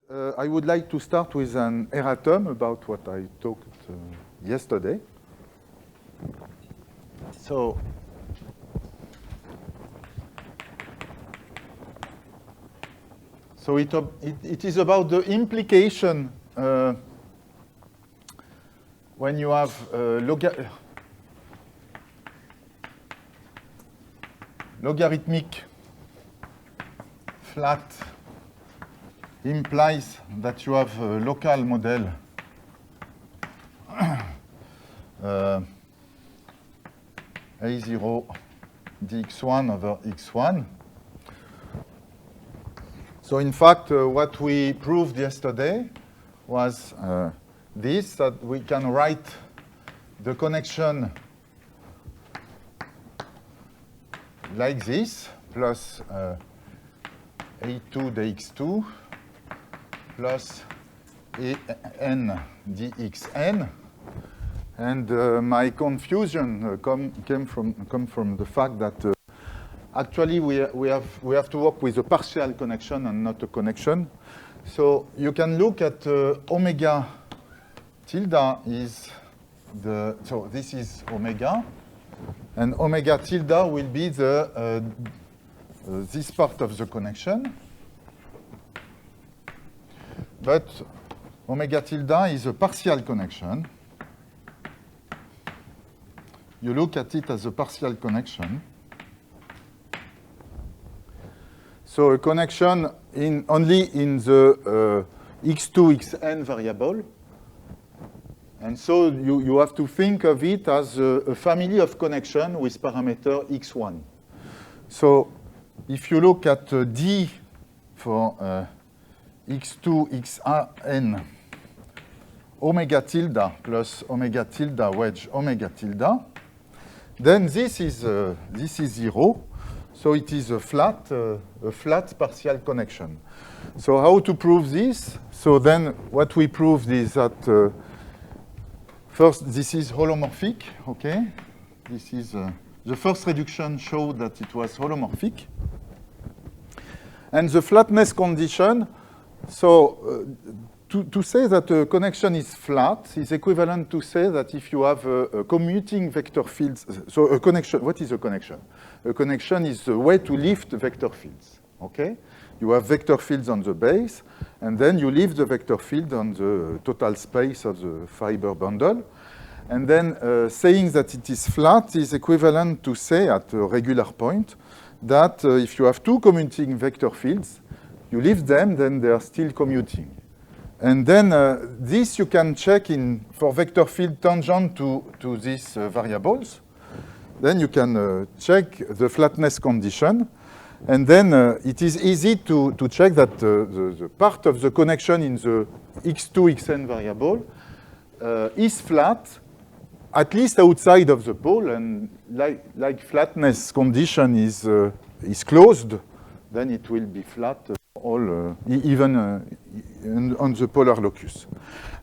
I would like to start with an erratum about what I talked yesterday. So, it is about the implication when you have logarithmic flat implies that you have a local model A0 dx1 over x1. So in fact, what we proved yesterday was this, that we can write the connection like this, plus A2 dx2 plus an dxn. And my confusion come from the fact that actually we have to work with a partial connection and not a connection. So you can look at omega tilde is so this is omega, and omega tilde will be the this part of the connection. But omega tilde is a partial connection. You look at it as a partial connection. So a connection only in the x2, xn variable. And so you have to think of it as a family of connection with parameter x1. So if you look at D for x2, xn, omega tilde plus omega tilde wedge omega tilde, then this is 0. So it is a flat partial connection. So how to prove this? So then what we proved is that first this is holomorphic, okay? This is the first reduction showed that it was holomorphic. And the flatness condition, so to say that a connection is flat is equivalent to say that if you have a commuting vector fields, so a connection, what is a connection? A connection is a way to lift vector fields, okay? You have vector fields on the base, and then you lift the vector field on the total space of the fiber bundle. And then saying that it is flat is equivalent to say at a regular point that if you have two commuting vector fields, you lift them, then they are still commuting. And then this you can check for vector field tangent to these variables. Then you can check the flatness condition. And then it is easy to check that the part of the connection in the x2, xn variable is flat, at least outside of the pole. And like flatness condition is closed, then it will be flat even on the polar locus.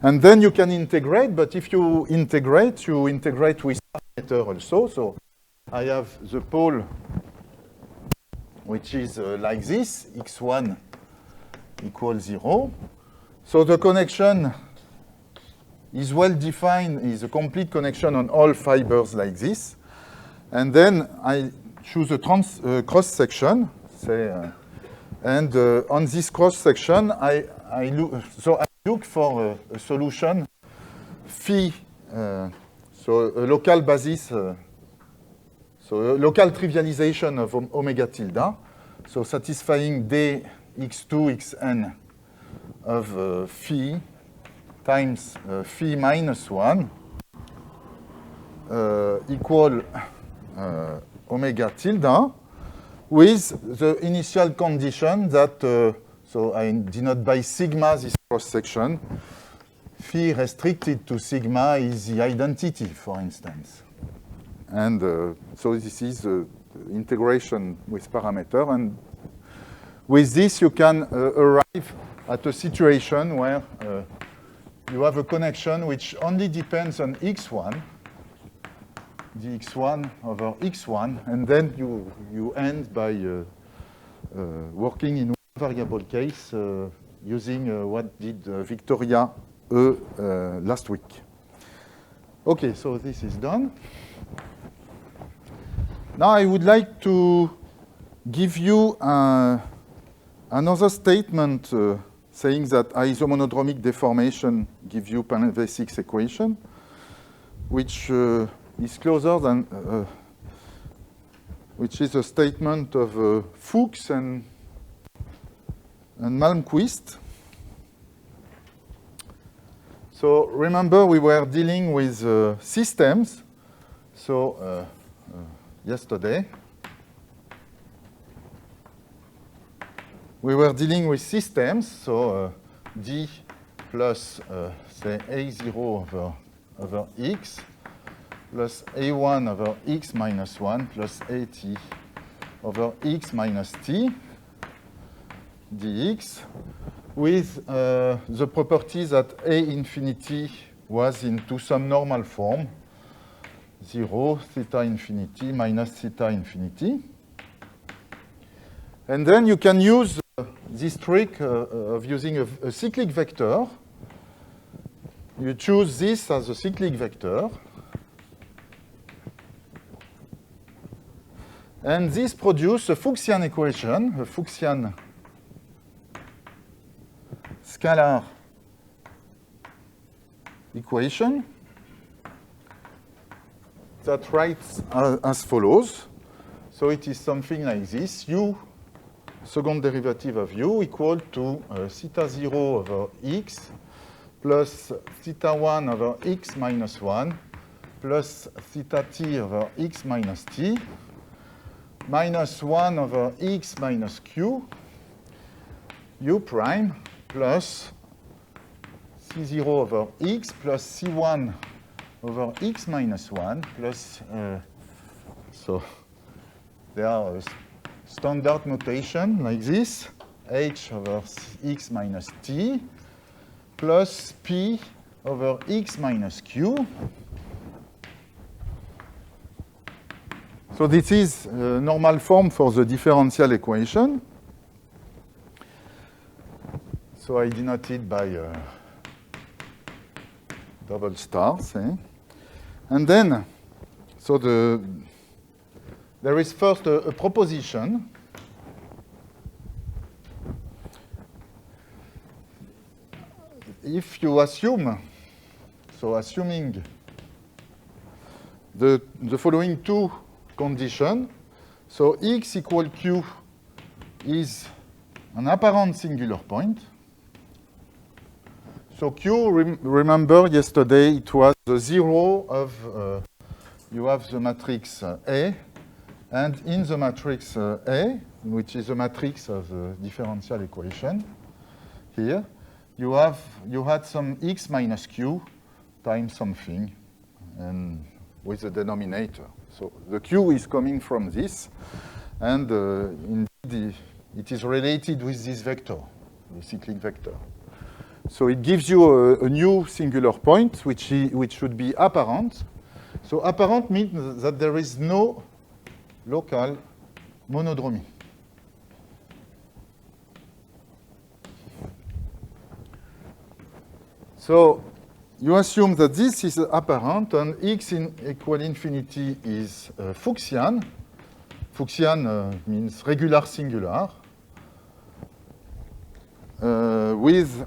And then you can integrate, but if you integrate with parameter also. So I have the pole which is like this, x1 equals 0. So the connection is well defined, is a complete connection on all fibers like this. And then I choose a cross section, say, and on this cross section, I look for a solution phi, so a local basis, so a local trivialization of omega tilde, so satisfying dx2 xn of phi times phi minus 1 equal omega tilde, with the initial condition that, so I denote by sigma this cross-section, phi restricted to sigma is the identity, for instance. And so this is the integration with parameter. And with this, you can arrive at a situation where you have a connection which only depends on x1, dx1 over x1, and then you end by working in one variable case using what did Victoria last week. Okay, so this is done. Now I would like to give you another statement saying that isomonodromic deformation gives you Penn-Wessik's equation, which is closer than, which is a statement of Fuchs and Malmquist. So remember, we were dealing with systems. So yesterday, we were dealing with systems. So D plus, say, A0 over X plus A1 over X minus 1 plus AT over X minus T dx, with the property that A infinity was into some normal form, 0, theta infinity minus theta infinity. And then you can use this trick of using a cyclic vector. You choose this as a cyclic vector. And this produces a Fuchsian equation, a Fuchsian scalar equation that writes as follows. So it is something like this. U, second derivative of u, equal to theta 0 over x plus theta 1 over x minus 1 plus theta t over x minus t minus 1 over x minus q u prime plus C0 over x plus C1 over x minus 1 plus, so there are standard notation like this, h over x minus t plus p over x minus q. So this is normal form for the differential equation. So I denote it by double stars. And then, so there is first a proposition. If you assume, so assuming the following two conditions, so x equal q is an apparent singular point. So Q, remember yesterday, it was the 0 of, you have the matrix A, and in the matrix A, which is the matrix of the differential equation, here, you had some x minus q times something, and with the denominator. So the q is coming from this, and indeed, it is related with this vector, the cyclic vector. So it gives you a new singular point, which should be apparent. So apparent means that there is no local monodromy. So you assume that this is apparent, and x equal infinity is Fuchsian. Fuchsian means regular singular. With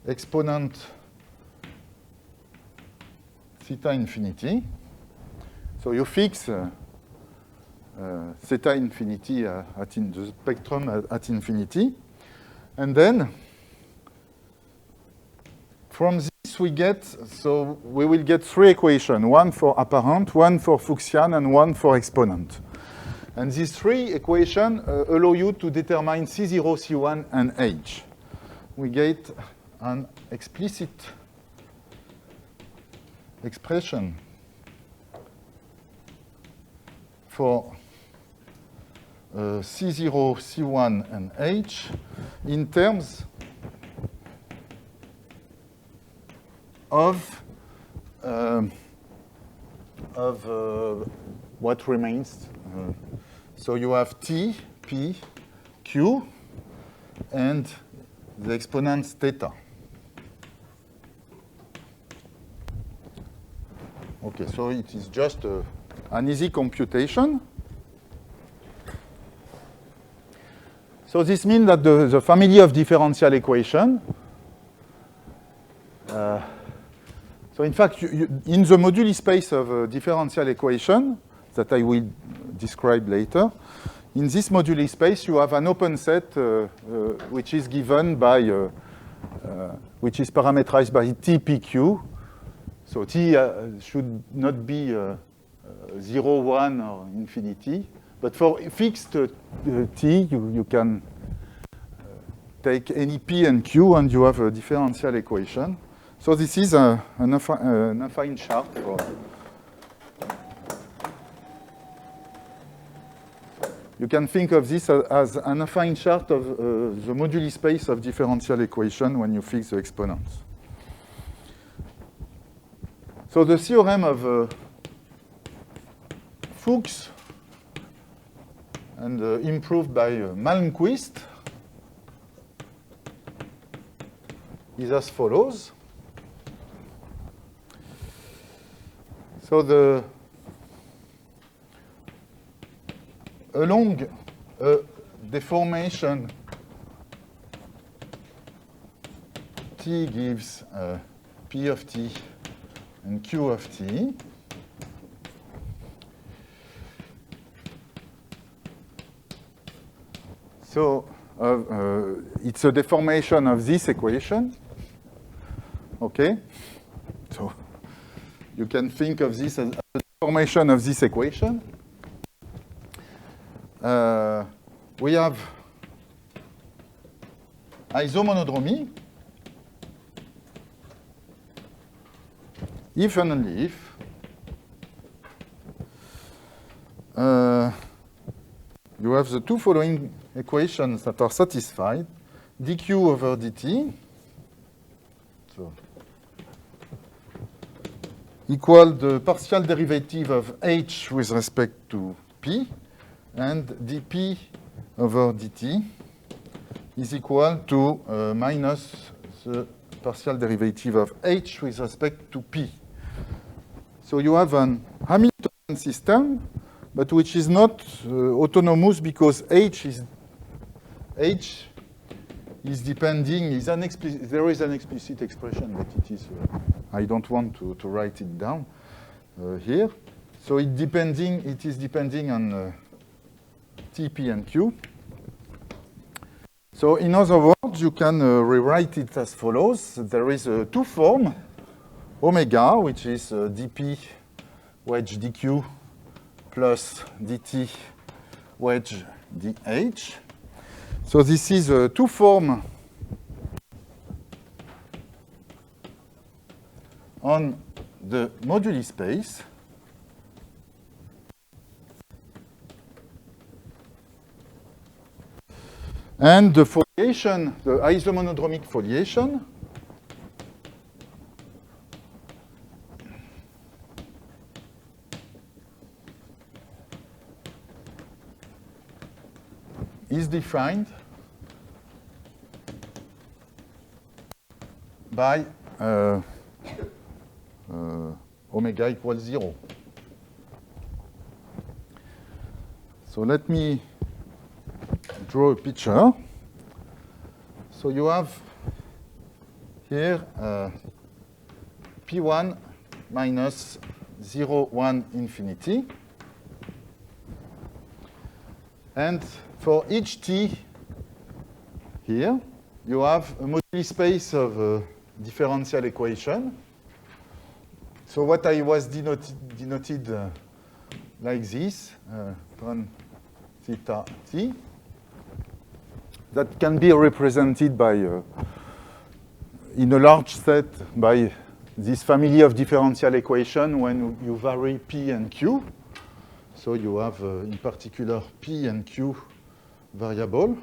exponent theta infinity. So you fix theta infinity in the spectrum at infinity. And then from this we get, so we will get three equations, one for apparent, one for Fuchsian, and one for exponent. And these three equations allow you to determine C0, C1, and H. We get an explicit expression for C0, C1, and H in terms of what remains. So you have T, P, q and the exponents theta. Okay, so it is just an easy computation. So this means that the family of differential equation, so in fact, in the moduli space of a differential equation that I will describe later, in this moduli space you have an open set which is given by, which is parameterized by TPQ. So T should not be 0, 1, or infinity. But for fixed T, you can take any P and Q, and you have a differential equation. So this is an affine chart. You can think of this as an affine chart of the moduli space of differential equation when you fix the exponents. So the theorem of Fuchs and improved by Malmquist is as follows. So along a deformation T gives P of T and Q of T, so it's a deformation of this equation. Okay? So you can think of this as a deformation of this equation. We have isomonodromy if and only if you have the two following equations that are satisfied: dq over dt, so equal the partial derivative of h with respect to p, and dp over dt is equal to minus the partial derivative of h with respect to p. So you have an Hamiltonian system, but which is not autonomous because h is depending, there is an explicit expression, but it is, I don't want to write it down here. So it is depending on T, P, and Q. So in other words, you can rewrite it as follows. There is a two form, omega, which is dp wedge dq plus dt wedge dh. So this is a two form on the moduli space. And the foliation, the isomonodromic foliation, is defined by omega equals 0. So let me draw a picture. So you have here P1 minus 0, 1, infinity. And for each t here, you have a moduli space of a differential equation. So what I was denoted like this, tan theta t, that can be represented by, in a large set, by this family of differential equations when you vary p and q. So you have, in particular, p and q variable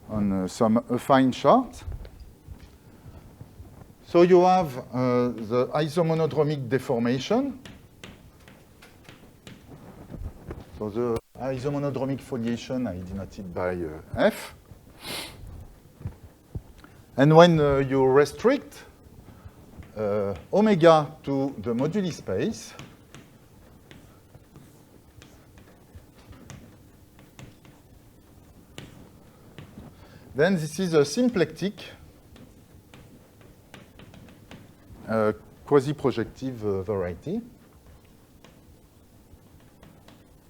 on some affine chart. So you have the isomonodromic deformation. So the Isomonodromic foliation I denoted by F. And when you restrict omega to the moduli space, then this is a symplectic quasi-projective variety.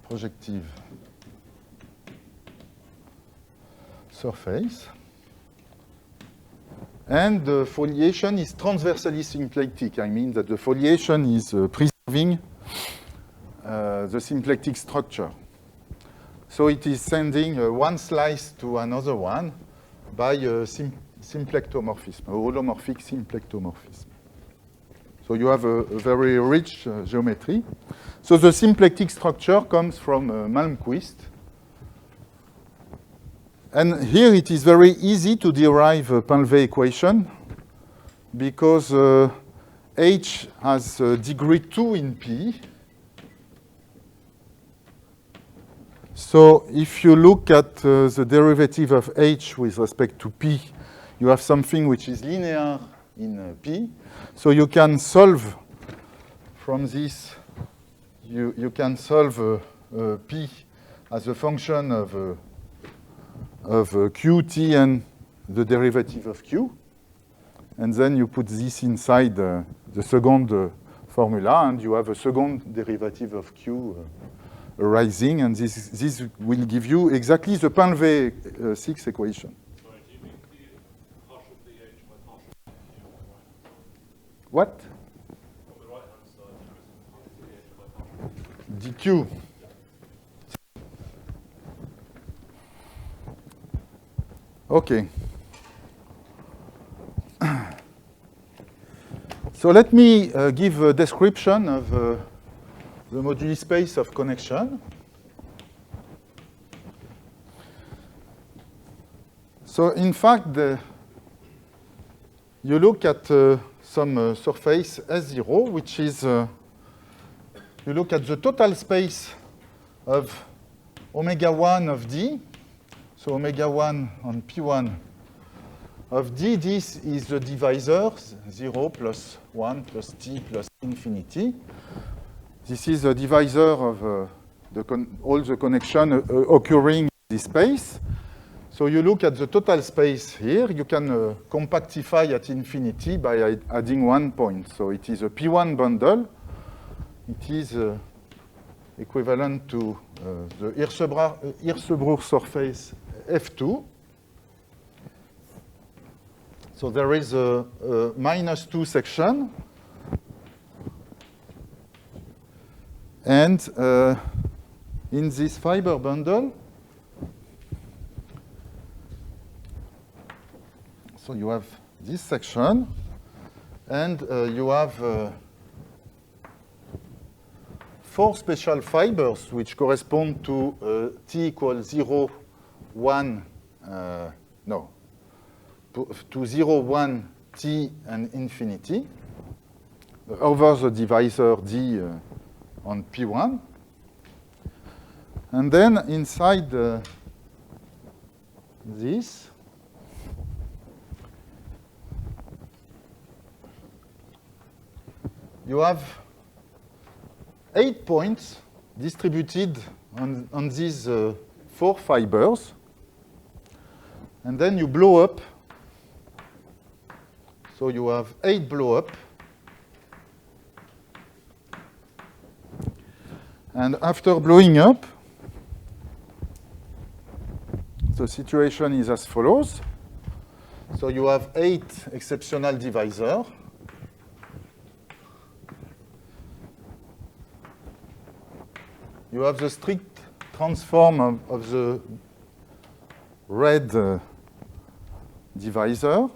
Projective surface. And the foliation is transversally symplectic. I mean that the foliation is preserving the symplectic structure. So it is sending one slice to another one by a symplectomorphism, a holomorphic symplectomorphism. So you have a very rich geometry. So the symplectic structure comes from Malmquist. And here it is very easy to derive a Palmvey equation because H has degree 2 in P. So if you look at the derivative of H with respect to P, you have something which is linear in P. So you can solve from this, you can solve P as a function of Qt and the derivative of Q. And then you put this inside the second formula, and you have a second derivative of Q arising, and this will give you exactly the Palmvey 6 equation. Sorry, do you mean the partial pH by partial Q? What? On the right-hand side, you're missing partial pH by partial Q. dq. Okay. So let me give a description of the moduli space of connection. So in fact, you look at some surface S0, which is, you look at the total space of omega 1 of D. So omega 1 on P1 of D, this is the divisor, 0 plus 1 plus T plus infinity. This is the divisor of all the connection occurring in this space. So you look at the total space here. You can compactify at infinity by adding 1 point. So it is a P1 bundle. It is equivalent to the Hirzebruch surface F2. So there is a -2 section. And in this fiber bundle, so you have this section, and you have 4 special fibers which correspond to T equals 0, 1, to 0, 1, T, and infinity over the divisor D on P1. And then inside this, you have 8 points distributed on these 4 fibers. And then you blow up. So you have 8 blow up. And after blowing up, the situation is as follows. So you have 8 exceptional divisors. You have the strict transform of the red divisor.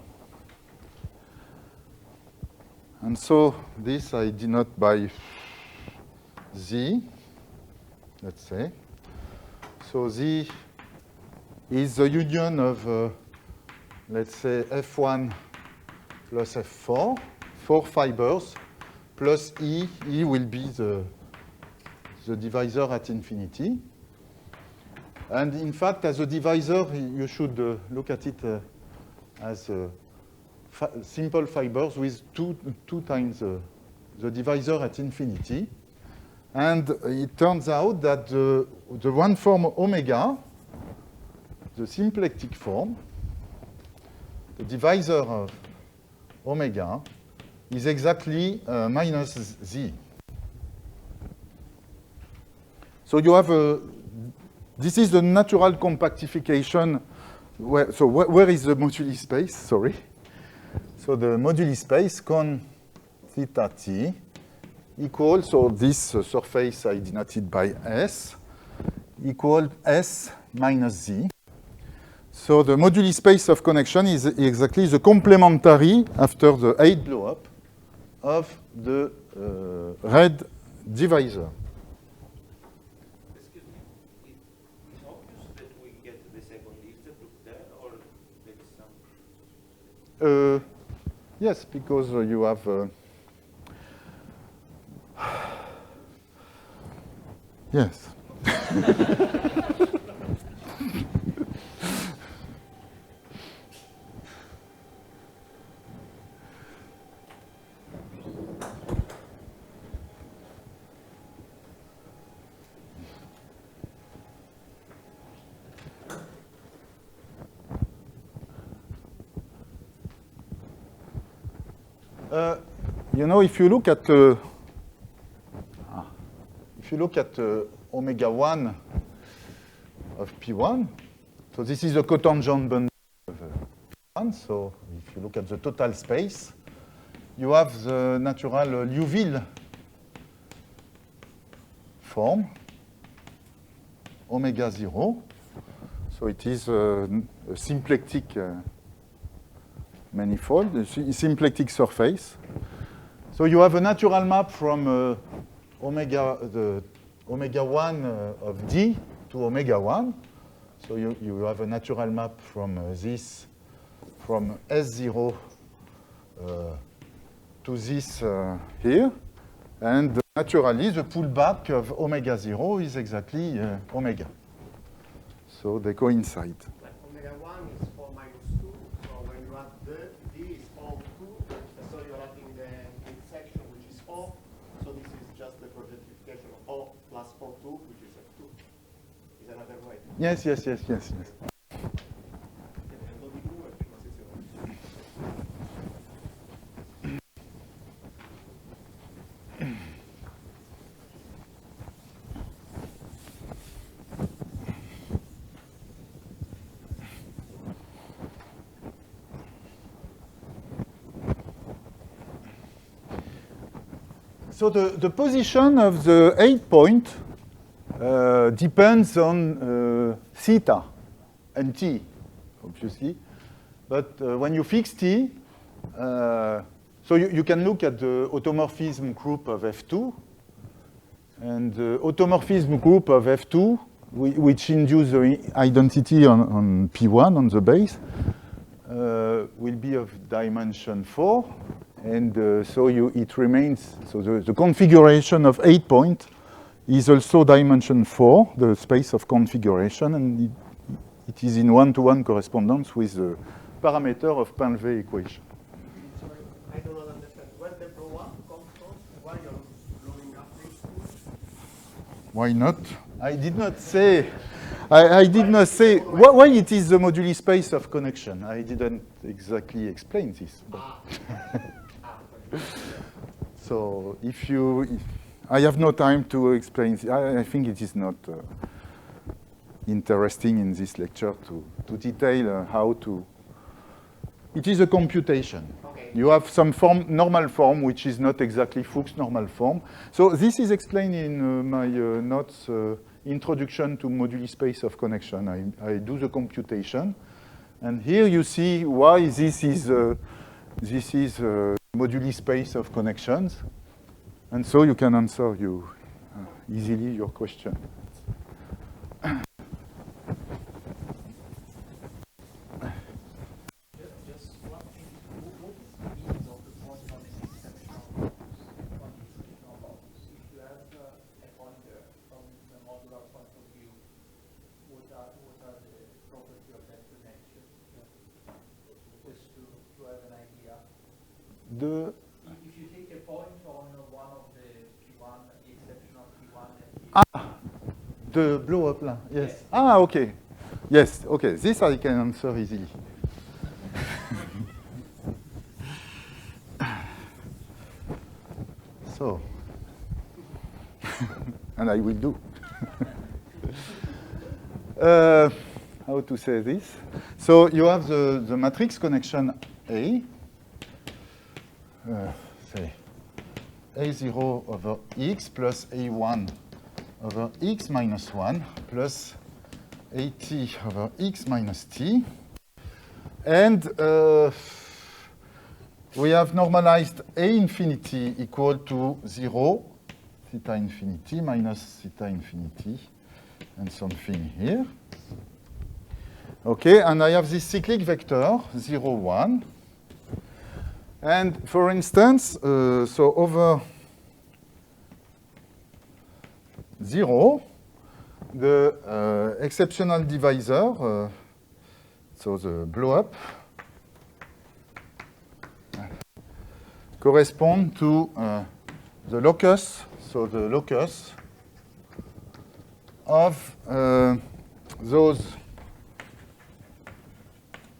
And so this I denote by Z, let's say. So Z is the union of, let's say, F1 plus F4, 4 fibers, plus E. E will be the divisor at infinity. And in fact, as a divisor, you should look at it as simple fibers with two times the divisor at infinity. And it turns out that the one form omega, the symplectic form, the divisor of omega, is exactly minus z. So you have this is the natural compactification. Where is the moduli space? Sorry. So the moduli space con theta t equals, so this surface I denoted by S, equal S minus Z. So the moduli space of connection is exactly the complementary, after the 8 blow-up, of the red divisor. Excuse me, it's obvious that we get the second Hilbert there, or there is some... Yes, because you have... yes. You know, if you look at omega 1 of P1, so this is a cotangent bundle of P1. So if you look at the total space, you have the natural Liouville form, omega 0. So it is a symplectic manifold, a symplectic surface. So you have a natural map from the omega 1 of D to omega 1. So you have a natural map from this, from S0 to this here. And naturally, the pullback of omega 0 is exactly omega. So they coincide. Like omega 1 is 4 minus 2, so when you add the D is all 2, so you're adding the midsection, which is 4, so this is just the projectification of O plus O2, which is F2. Is another way. Yes. So the position of the 8 point depends on theta and t, obviously. But when you fix t, so you can look at the automorphism group of F2. And the automorphism group of F2, which induce the identity on P1, on the base, will be of dimension 4. And so it remains, so the configuration of 8 point is also dimension 4, the space of configuration, and it is in one-to-one correspondence with the parameter of Painlevé equation. Sorry, I do not understand. Where the blow up comes from? Why you're blowing up these two? Why not? I did not say. I did not say why it is the moduli space of connection. I didn't exactly explain this. So if I have no time to explain. I think it is not interesting in this lecture to detail how to. It is a computation. Okay. You have some normal form, which is not exactly Fuchs normal form. So this is explained in my notes, introduction to moduli space of connection. I do the computation. And here you see why this is moduli space of connections. And so you can answer easily your question. Just one thing, what is the means of the postmodern exceptional models? If you have a pointer from the modular point of view, what are de... If you take a point on one of the P1, the exceptional P1 and P2, The blow up là, yes. Ah, okay. Yes, okay. This I can answer easily. So, and I will do. How to say this? So you have the matrix connection A. Say A0 over X plus A1 over X minus 1 plus AT over X minus T. And we have normalized A infinity equal to 0, theta infinity minus theta infinity, and something here. Okay, and I have this cyclic vector, 0, 1. And for instance, so over 0, the exceptional divisor, so the blow-up, correspond to the locus, so the locus of those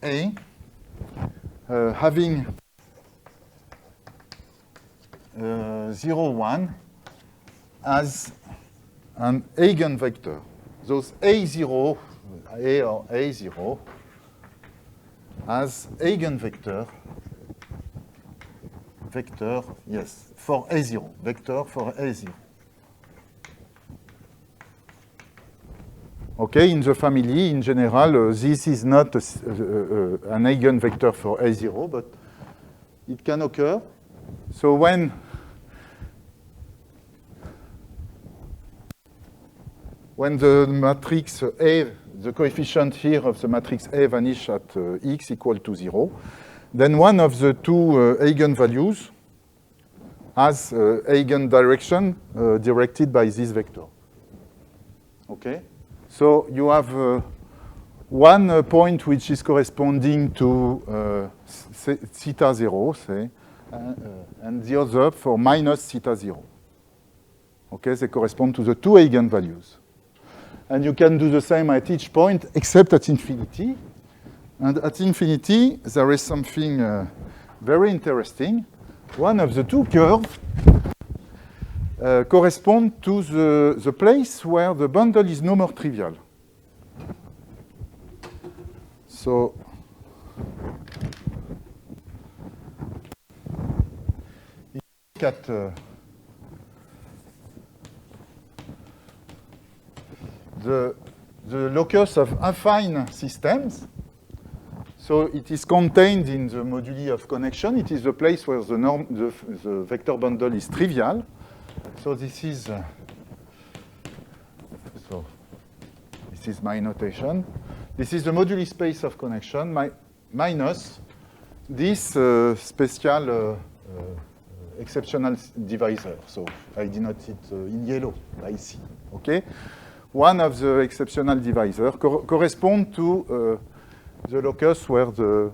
A having 0, 1 as an eigenvector. Those A0, A or A0, as eigenvector, vector, yes, for A0, vector for A0. Okay, in the family, in general, this is not an eigenvector for A0, but it can occur. So when the matrix A, the coefficient here of the matrix A vanish at x equal to 0, then one of the two eigenvalues has eigendirection directed by this vector. Okay? So you have one point which is corresponding to theta 0, say, and the other for minus theta 0. Okay, they correspond to the two eigenvalues. And you can do the same at each point except at infinity. And at infinity, there is something very interesting. One of the two curves correspond to the place where the bundle is no more trivial. So look at the locus of affine systems. So it is contained in the moduli of connection. It is the place where the vector bundle is trivial. So this is my notation. This is the moduli space of connection minus this special exceptional divisor. So I denote it in yellow, I see. Okay, one of the exceptional divisor correspond to the locus where the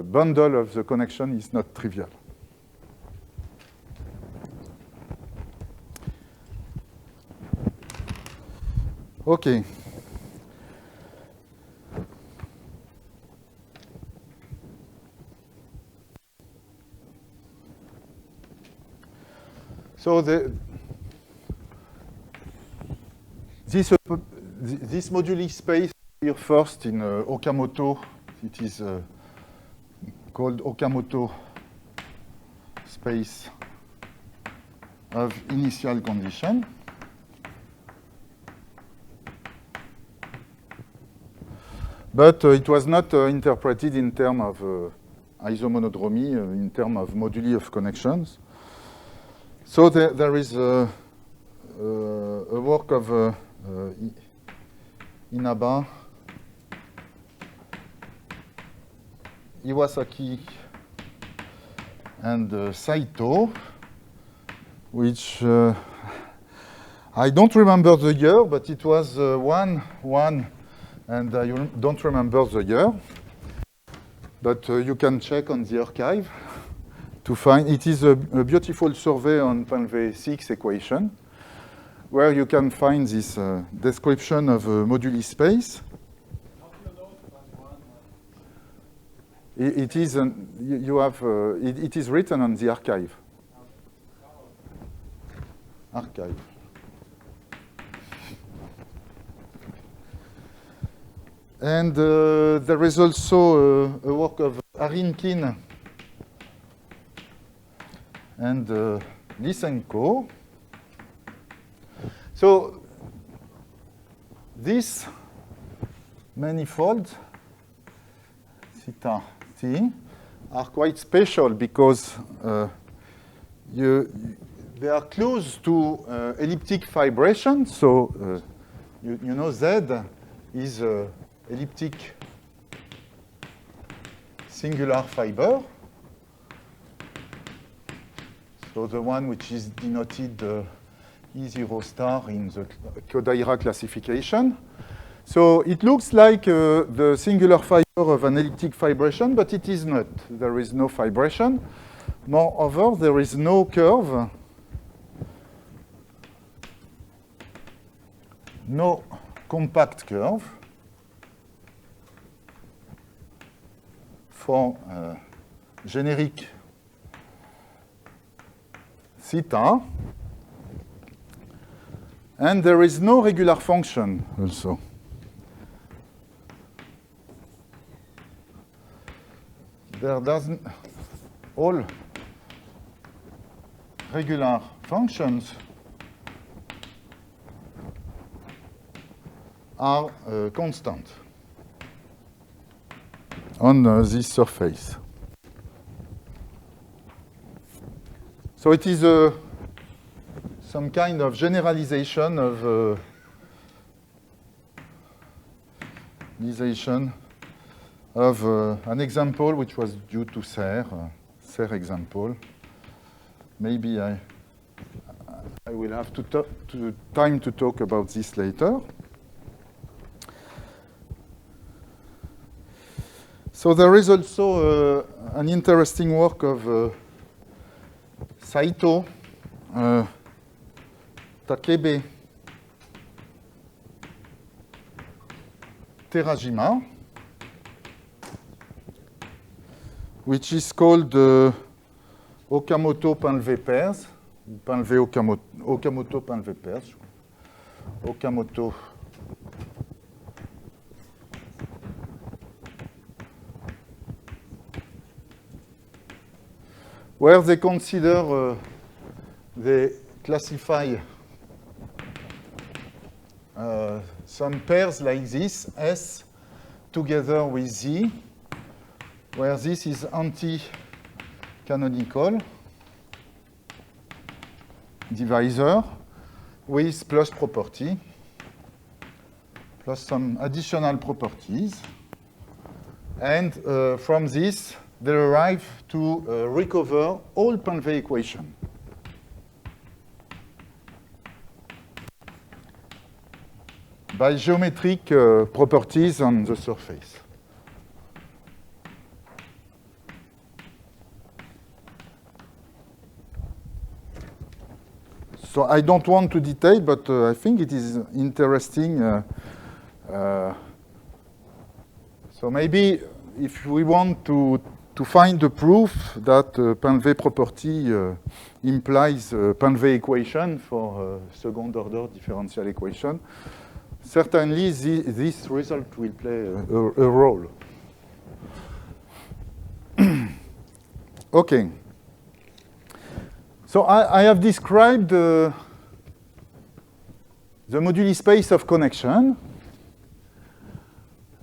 bundle of the connection is not trivial. Okay. So this moduli space here first in Okamoto, it is called Okamoto space of initial condition. But it was not interpreted in terms of isomonodromy, in terms of moduli of connections. So there is a work of Inaba, Iwasaki, and Saito, which I don't remember the year, but it was one, and I don't remember the year. But you can check on the archive. to find. It is a beautiful survey on Panvé 6 equation, where you can find this description of a moduli space. It is it is written on the archive. Archive. And there is also a work of Arinkin and Lysenko. So this manifold theta t are quite special because they are close to elliptic fibration. So you know Z is elliptic singular fiber. So the one which is denoted E0 star in the Kodaira classification. So it looks like the singular fiber of an elliptic fibration, but it is not. There is no fibration. Moreover, there is no curve, no compact curve for generic theta. And there is no regular function also. There doesn't, all regular functions are constant on this surface. So it is some kind of generalization of an example which was due to Serre example. Maybe I will have time to talk about this later. So there is also an interesting work of Saito, Takebe, Terajima, which is called Okamoto-Panvé pairs, Okamoto-Panvé pairs, Okamoto. Where they consider, they classify some pairs like this, S together with Z, where this is anti-canonical divisor with plus property, plus some additional properties. And from this, they arrive to recover all Panvé equations. By geometric properties on the surface. So I don't want to detail, but I think it is interesting. So maybe if we want to find the proof that Panvé property implies Panvé equation for second order differential equation, certainly this result will play a role. Okay. So I have described the moduli space of connection.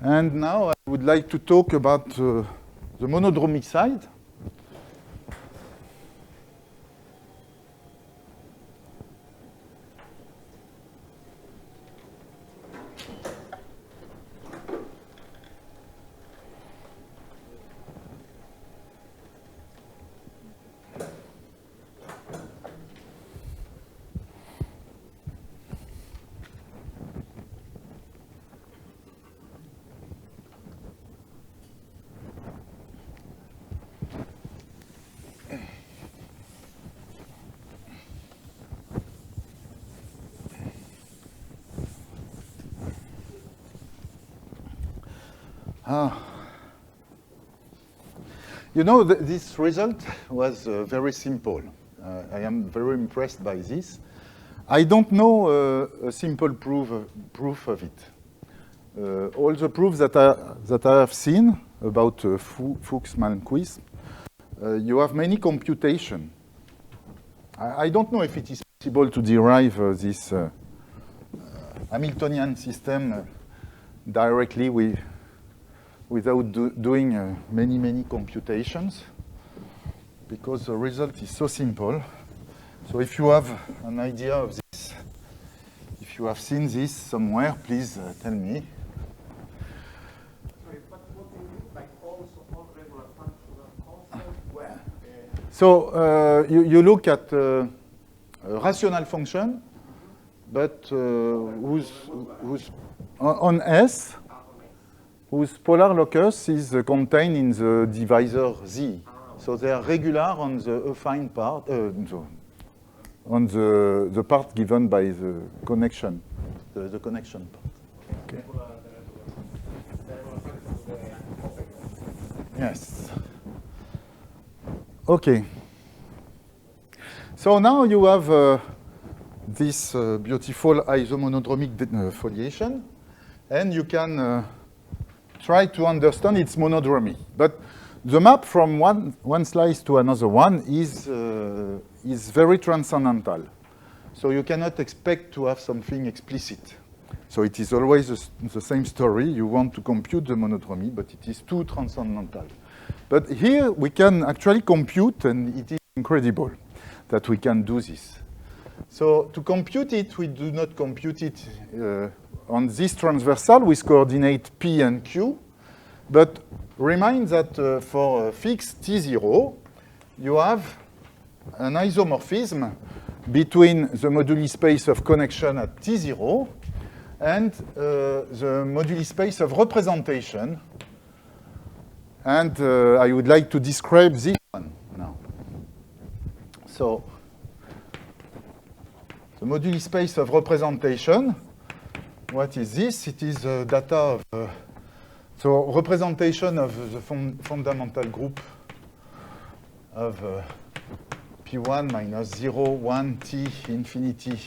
And now I would like to talk about the monodromic side. You know, this result was very simple. I am very impressed by this. I don't know a simple proof of it. All the proofs that I have seen about Fuchs-Malmquist, you have many computation. I don't know if it is possible to derive this Hamiltonian system directly without doing many computations, because the result is so simple. So if you have an idea of this, if you have seen this somewhere, please tell me. Sorry, but what do you mean by also all regular functional constants where? So you look at a rational function, but whose on S, whose polar locus is contained in the divisor Z. So they are regular on the affine part, on the part given by the connection, the connection part. Okay. Yes. Okay. So now you have this beautiful isomonodromic foliation, and you can try to understand its monodromy. But the map from one slice to another one is very transcendental. So you cannot expect to have something explicit. So it is always the same story. You want to compute the monodromy, but it is too transcendental. But here we can actually compute, and it is incredible that we can do this. So to compute it, we do not compute it on this transversal with coordinate P and Q, but remind that for fixed T0, you have an isomorphism between the moduli space of connection at T0 and the moduli space of representation. And I would like to describe this one now. So the moduli space of representation, what is this? It is data of, so representation of the fundamental group of P1 minus 0, 1, T infinity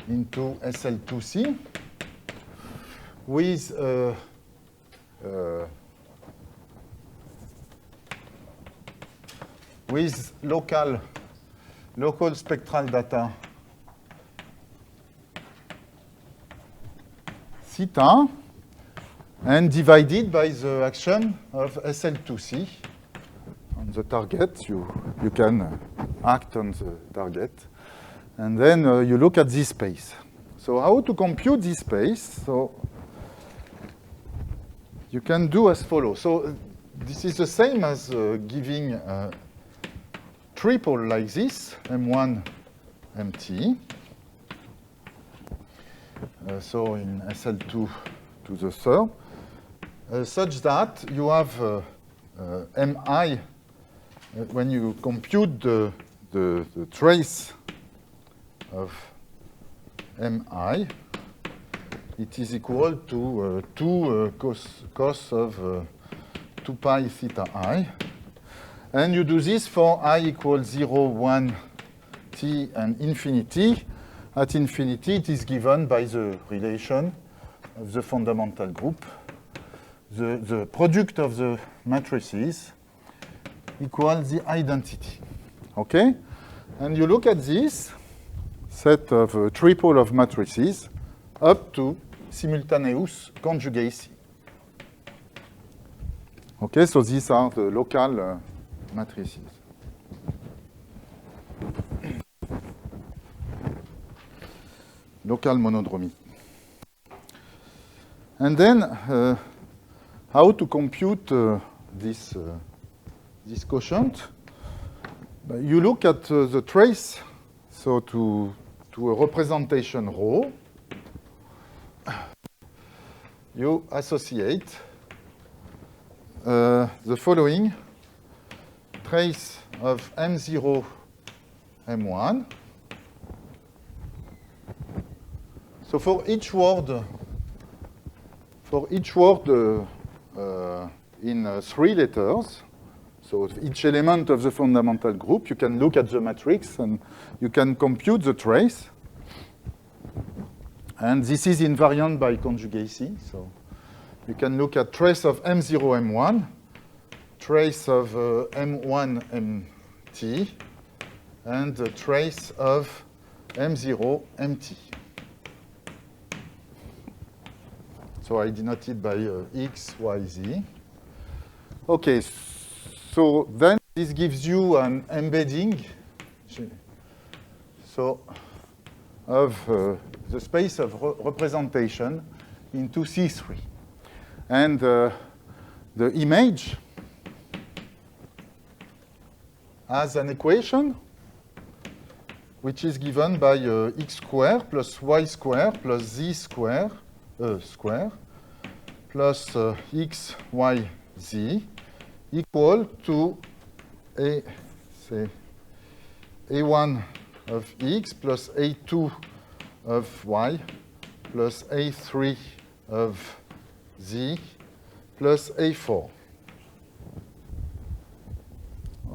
into SL2C with local spectral data theta, and divided by the action of SL2C on the target. You can act on the target. And then you look at this space. So how to compute this space? So you can do as follows. So this is the same as giving a triple like this, M1, MT. So in SL2 to the third, such that you have MI, when you compute the trace of MI, it is equal to 2 cos of 2 pi theta I. And you do this for I equals 0, 1, T, and infinity. At infinity, it is given by the relation of the fundamental group. The product of the matrices equals the identity. Okay? And you look at this set of a triple of matrices up to simultaneous conjugacy. Okay, so these are the local matrices. Local monodromy. And then, how to compute this quotient? You look at the trace, so to a representation rho, you associate the following trace of M0, M1. So for each word in 3 letters. So each element of the fundamental group, you can look at the matrix and you can compute the trace. And this is invariant by conjugacy. So you can look at trace of M0, M1, trace of M1, MT, and the trace of M0, MT. So I denote it by X, Y, Z. Okay, so then this gives you an embedding of the space of representation into C3. And the image has an equation which is given by x squared plus y squared plus z squared plus x, y, z equal to a1 of x plus a2 of y plus a3 of z plus a4.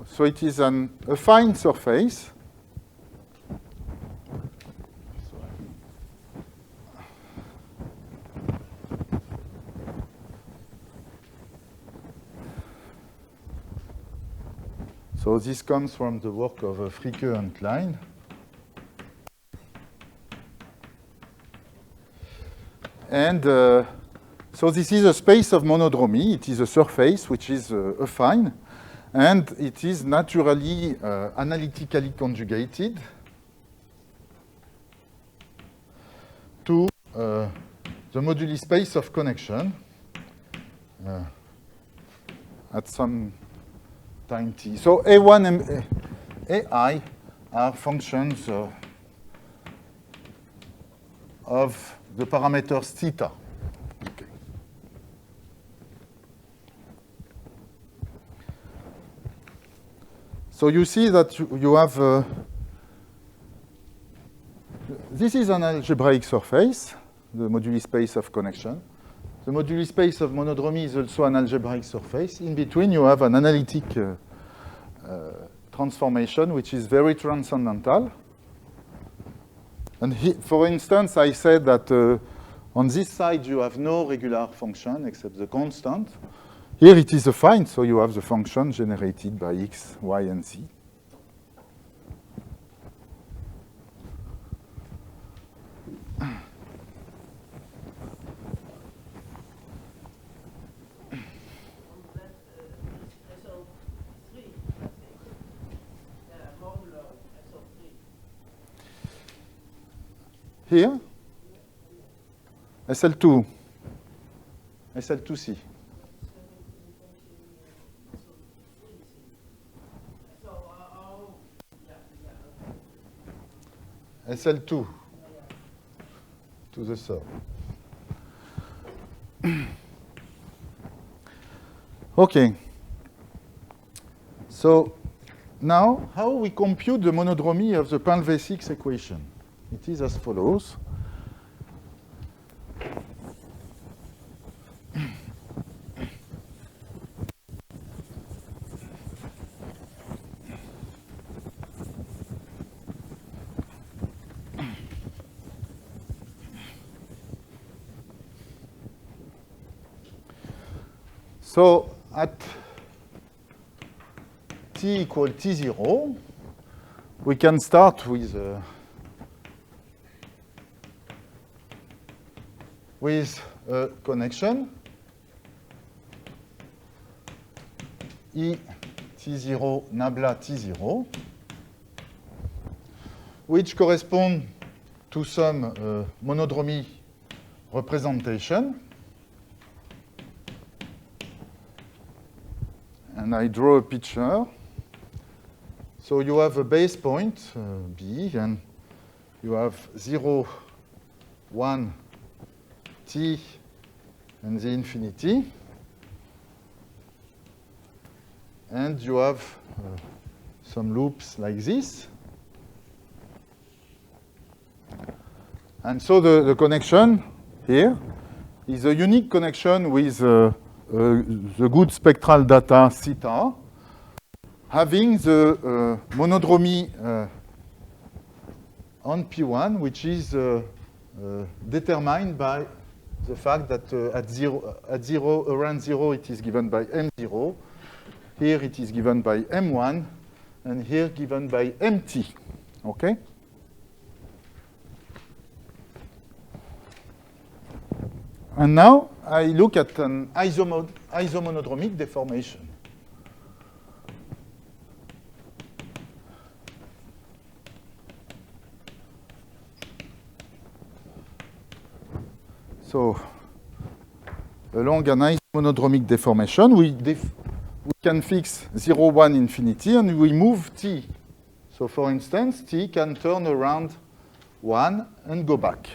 So it is a fine surface. So this comes from the work of Fricke and Klein. And so this is a space of monodromy. It is a surface which is affine, and it is naturally analytically conjugated to the moduli space of connection at some time t. So A1 and AI are functions of the parameters theta. Okay. So you see that you have this is an algebraic surface, the moduli space of connection. The moduli space of monodromy is also an algebraic surface. In between, you have an analytic transformation, which is very transcendental. And for instance, I said that on this side, you have no regular function except the constant. Here it is affine, so you have the function generated by x, y, and z. Here, SL2, SL2C. SL2 to the third. Okay. So now, how we compute the monodromy of the Painlevé-Six equation? It is as follows. So at t equal t0, we can start with a connection E T0 nabla T0, which correspond to some monodromy representation. And I draw a picture. So you have a base point, B, and you have 0, 1, T, and the infinity. And you have some loops like this. And so the connection here is a unique connection with a the good spectral data theta, having the monodromy on P1, which is determined by the fact that around zero, it is given by M0. Here it is given by M1, and here given by MT. Okay? And now I look at an isomonodromic deformation. So, along an isomonodromic deformation, we can fix 0, 1, infinity, and we move t. So, for instance, t can turn around 1 and go back.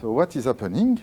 So, what is happening?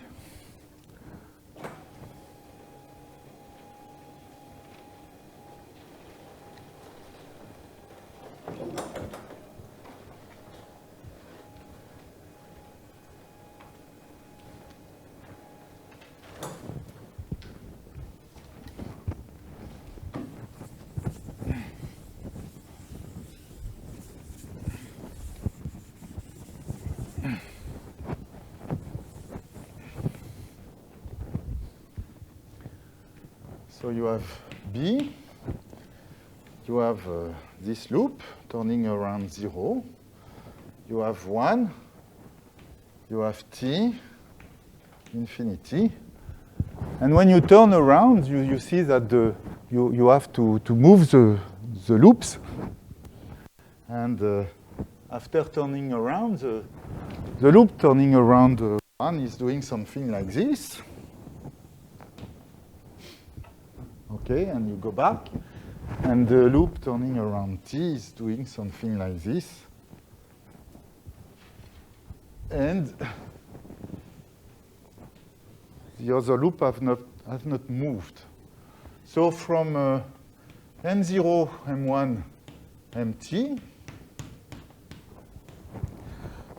So you have B, you have this loop turning around 0, you have 1, you have t, infinity, and when you turn around, you see that you have to move the loops, and after turning around, the loop turning around 1 is doing something like this. Okay, and you go back, and the loop turning around t is doing something like this. And the other loop has not moved. So from M0, M1, MT,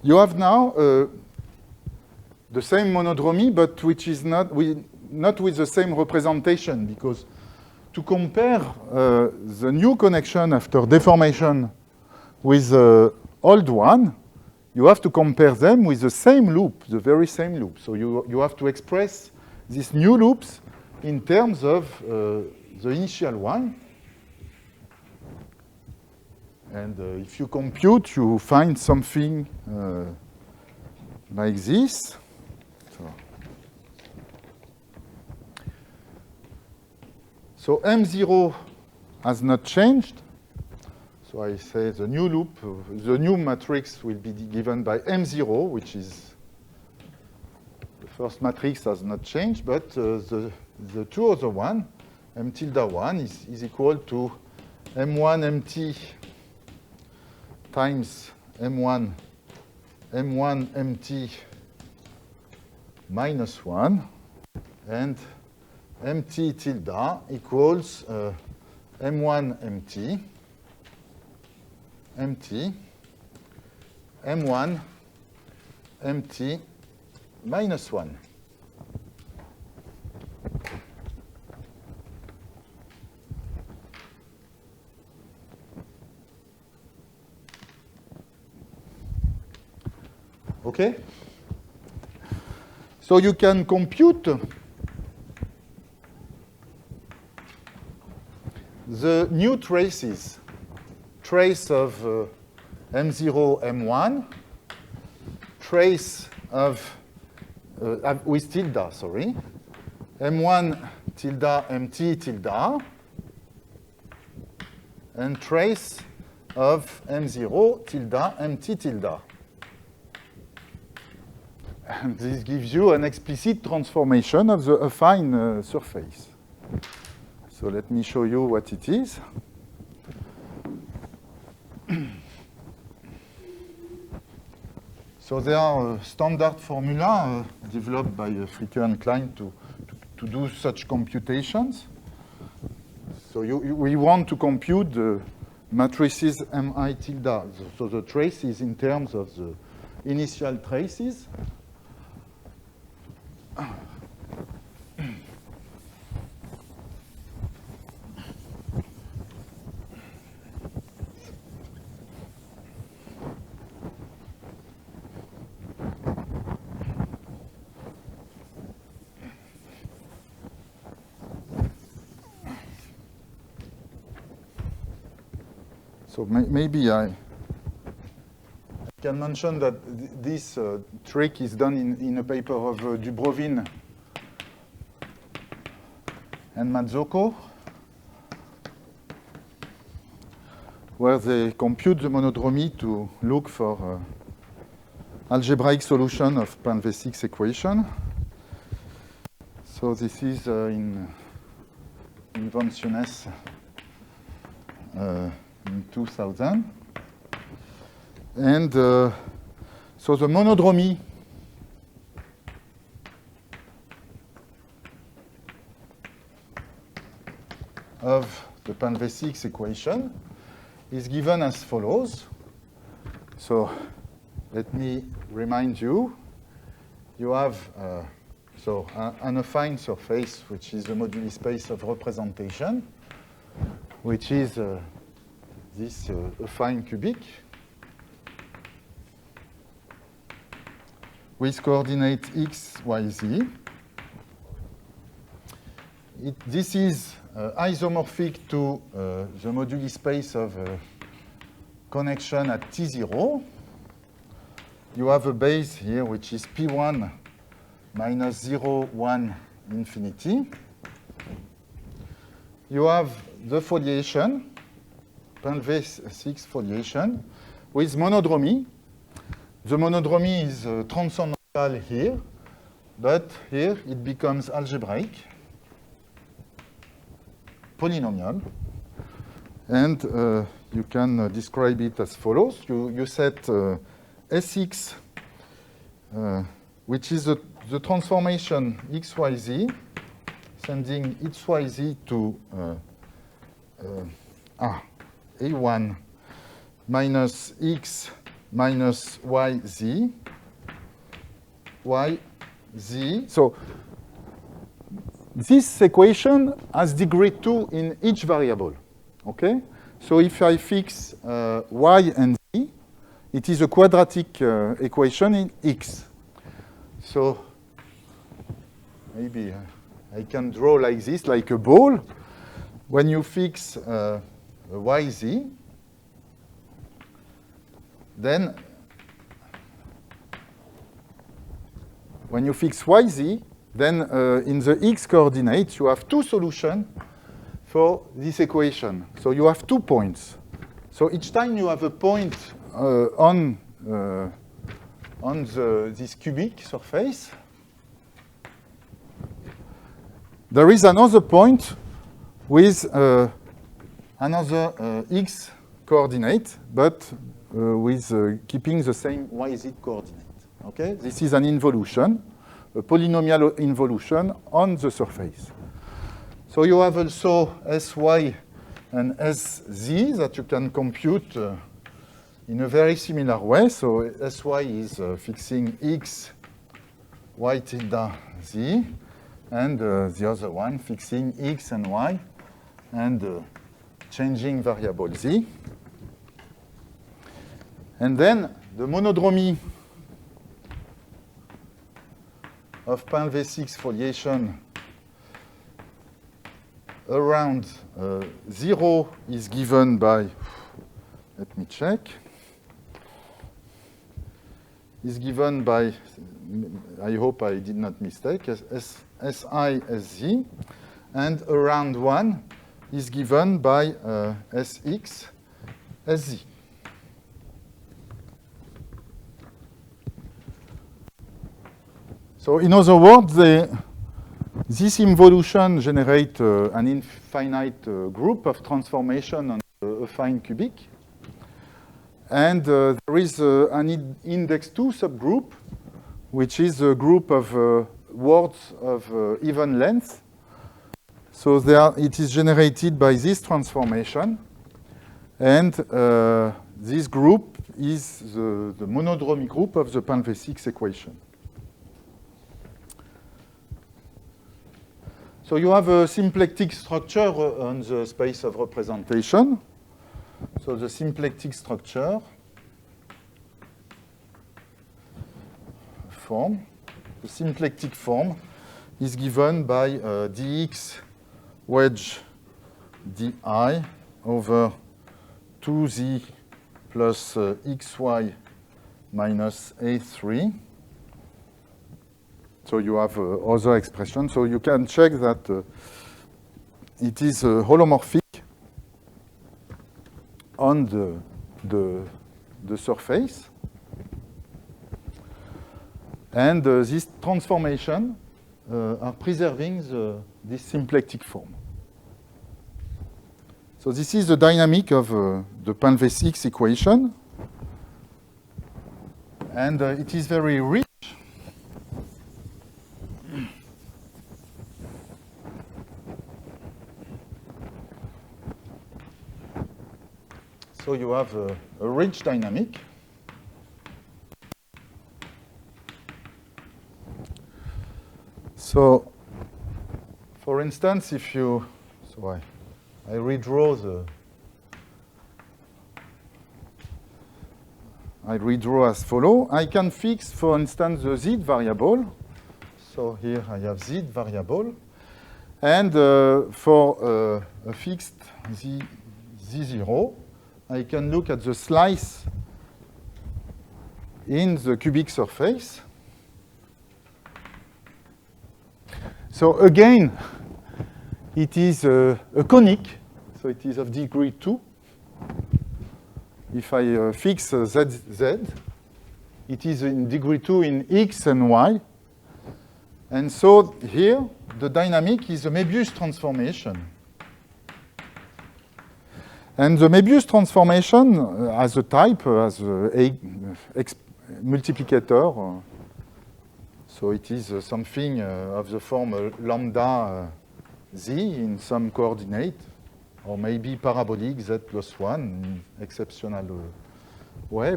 you have now the same monodromy, but which is not with the same representation, because to compare the new connection after deformation with the old one, you have to compare them with the same loop, the very same loop. So you have to express these new loops in terms of the initial one. And if you compute, you find something like this. So M0 has not changed. So I say the new loop, the new matrix will be given by M0, which is the first matrix has not changed, but the two other one, M tilde 1, is equal to M1 MT times M1 MT minus 1, and MT tilde equals M1 MT, M1 MT minus 1. Okay? So you can compute the new traces, trace of M0, M1, trace of, with tilde, sorry, M1 tilde, MT tilde, and trace of M0 tilde, MT tilde. And this gives you an explicit transformation of the affine surface. So let me show you what it is. So there are standard formula developed by Fricke and Klein to do such computations. So we want to compute the matrices Mi tilde. So the traces in terms of the initial traces. So maybe I can mention that this trick is done in a paper of Dubrovin and Mazzocco, where they compute the monodromy to look for algebraic solution of Pan-V6 equation. So this is in Invenciones in 2000. And so the monodromy of the Pan-V6 equation is given as follows. So let me remind you, you have an affine surface, which is the moduli space of representation, which is this affine cubic with coordinate x, y, z. This is isomorphic to the moduli space of connection at T0. You have a base here, which is P1 minus 0, 1, infinity. You have the foliation, Pan-V6 foliation, with monodromy. The monodromy is transcendental here, but here it becomes algebraic, polynomial, and you can describe it as follows. You set Sx, which is the transformation xyz, sending xyz to A1 minus x minus yz, yz. So this equation has degree 2 in each variable, okay? So if I fix y and z, it is a quadratic equation in x. So maybe I can draw like this, like a ball. When you fix yz, then when you fix yz, then in the x coordinates, you have two solutions for this equation. So you have 2 points. So each time you have a point on this cubic surface, there is another point with another x coordinate, but with keeping the same yz coordinate. Okay, this is an involution, a polynomial involution on the surface. So you have also Sy and Sz that you can compute in a very similar way. So Sy is fixing x, y tilde z, and the other one fixing x and y, and changing variable z. And then the monodromy of Pan-V6 foliation around 0 is given by, let me check, is given by, I hope I did not mistake, Si, Sz, and around 1 is given by Sx, Sz. So in other words, this involution generates an infinite group of transformation on a affine cubic. And there is an index 2 subgroup, which is a group of words of even length. So it is generated by this transformation. And this group is the monodromy group of the Pan-V6 equation. So you have a symplectic structure on the space of representation. So the symplectic structure form, the symplectic form is given by dx wedge di over 2z plus xy minus a3. So you have other expression. So you can check that it is holomorphic on the surface. And this transformation are preserving this symplectic form. So this is the dynamic of the Pan-Vesics equation. And it is very rich. So you have a rich dynamic. So, for instance, if you, so I redraw as follow. I can fix, for instance, the z variable. So here I have z variable. And for a fixed z0, I can look at the slice in the cubic surface. So again, it is a conic, so it is of degree 2. If I fix z, it is in degree 2 in x and y. And so here, the dynamic is a Möbius transformation. And the Möbius transformation as a type, as a multiplicator, so it is something of the form lambda z in some coordinate, or maybe parabolic z plus 1 in exceptional way.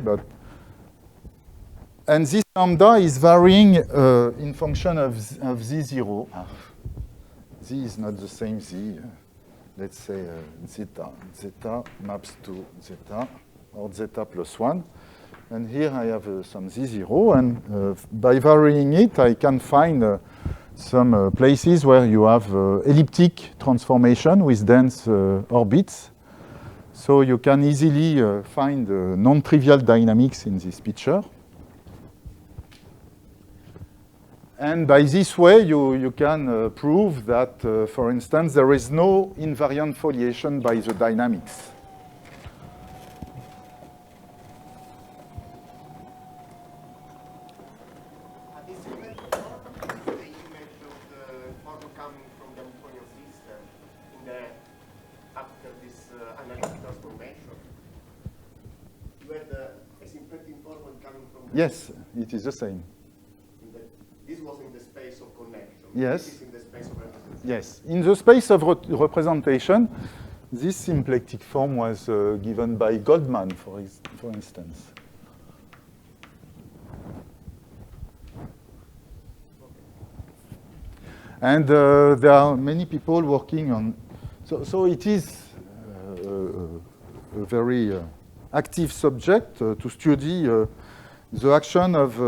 And this lambda is varying in function of z0. Z is not the same z. Let's say zeta. Zeta maps to zeta, or zeta plus 1. And here I have some z0, and by varying it, I can find some places where you have elliptic transformation with dense orbits. So you can easily find non-trivial dynamics in this picture. And by this way, you can prove that, for instance, there is no invariant foliation by the dynamics. Yes, it is the same. This was in the space of connection. Yes. This is in the space of representation. Yes. In the space of representation, this symplectic form was given by Goldman, for instance. And there are many people working on. So it is a very active subject to study the action of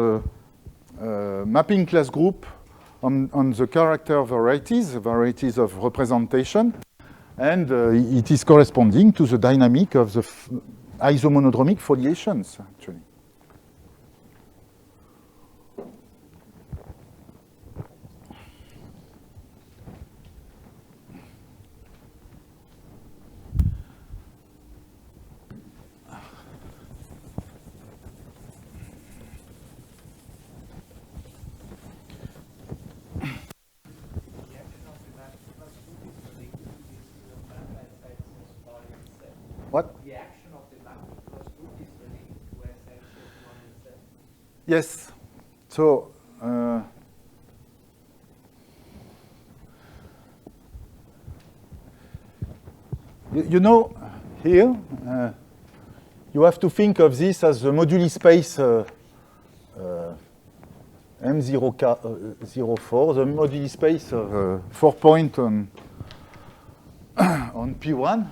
mapping class group on the character varieties of representation, and it is corresponding to the dynamic of the isomonodromic foliations, actually. What? The action of the mapping class group is related to SL1 Yes. So you know, here you have to think of this as the moduli space M0K04, the moduli space of 4 point on P1.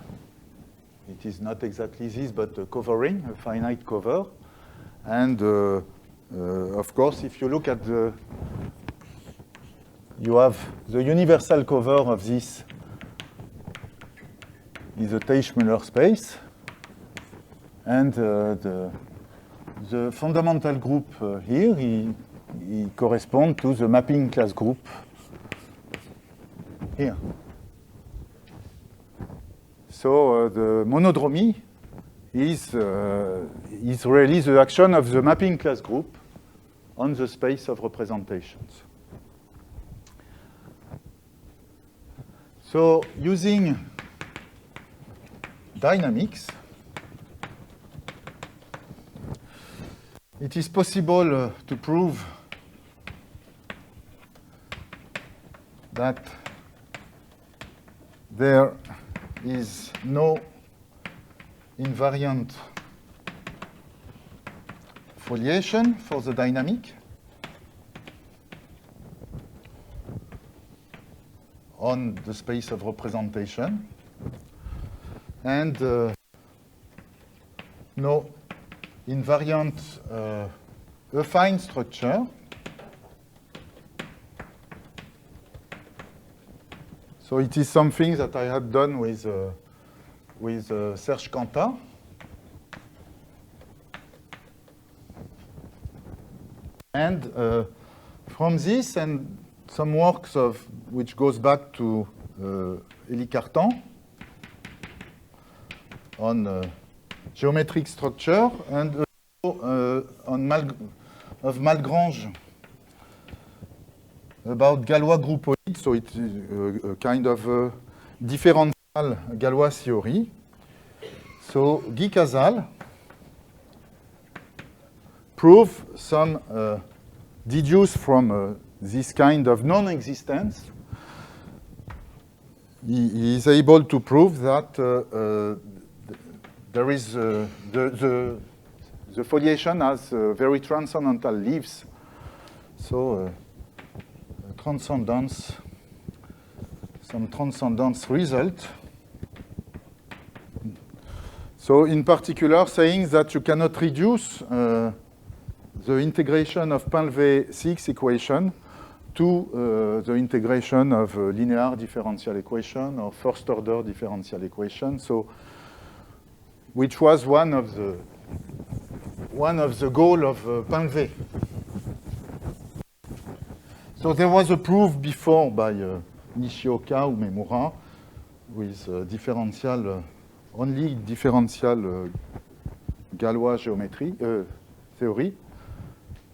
It is not exactly this, but a covering, a finite cover. And of course, if you look at you have the universal cover of this is a Teichmüller space. And the fundamental group here, he corresponds to the mapping class group here. So the monodromy is really the action of the mapping class group on the space of representations. So using dynamics, it is possible to prove that there is no invariant foliation for the dynamic on the space of representation, and no invariant affine structure so it is something that I had done with Serge Cantat. And from this and some works which goes back to Élie Cartan on geometric structure and on Malgrange about Galois groupoid, so it is a kind of differential Galois theory. So Guy Casal prove some deduce from this kind of non-existence. He is able to prove that there is the foliation has very transcendental leaves. So transcendence, some transcendence result. So in particular, saying that you cannot reduce the integration of Painlevé-Six equation to the integration of linear differential equation or first order differential equation. So, which was one of the goal of Painlevé. So there was a proof before by Nishioka or Memura with only differential Galois geometry theory,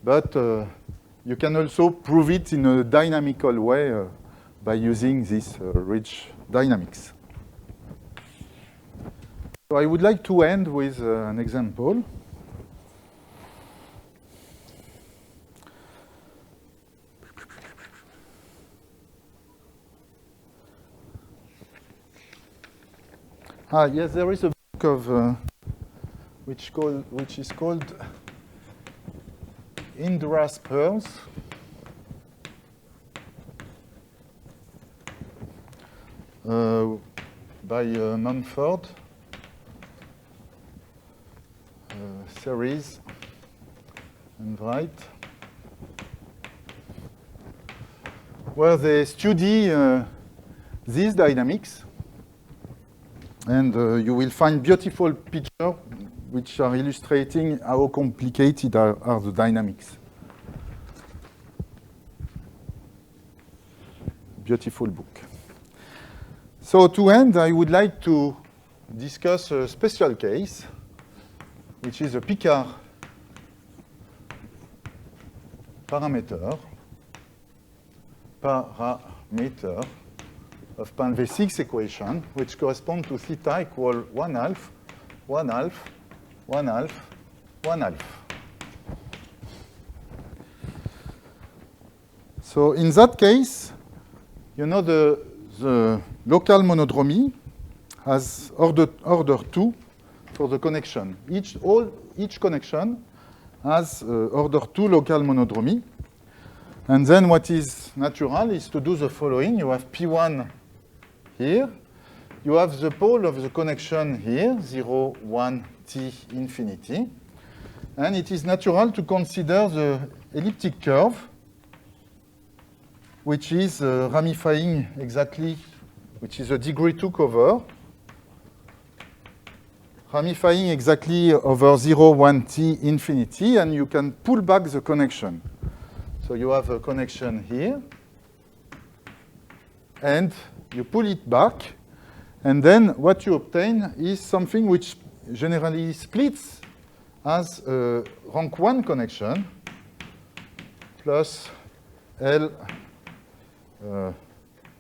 but you can also prove it in a dynamical way by using this rich dynamics. So I would like to end with an example. Yes, there is a book of which is called Indra's Pearls. By Mumford series and Wright, where they study these dynamics. And you will find beautiful pictures which are illustrating how complicated are the dynamics. Beautiful book. So to end, I would like to discuss a special case, which is a Picard parameter of Painlevé-Six equation, which correspond to theta equal 1/2, 1/2, 1/2, 1/2. So in that case, you know the local monodromy has order 2 for the connection. Each connection has order 2 local monodromy. And then what is natural is to do the following. You have P1 here. You have the pole of the connection here, 0, 1, t, infinity. And it is natural to consider the elliptic curve, which is ramifying exactly, which is a degree 2 cover, ramifying exactly over 0, 1, t, infinity, and you can pull back the connection. So you have a connection here, and you pull it back, and then what you obtain is something which generally splits as a rank 1 connection plus L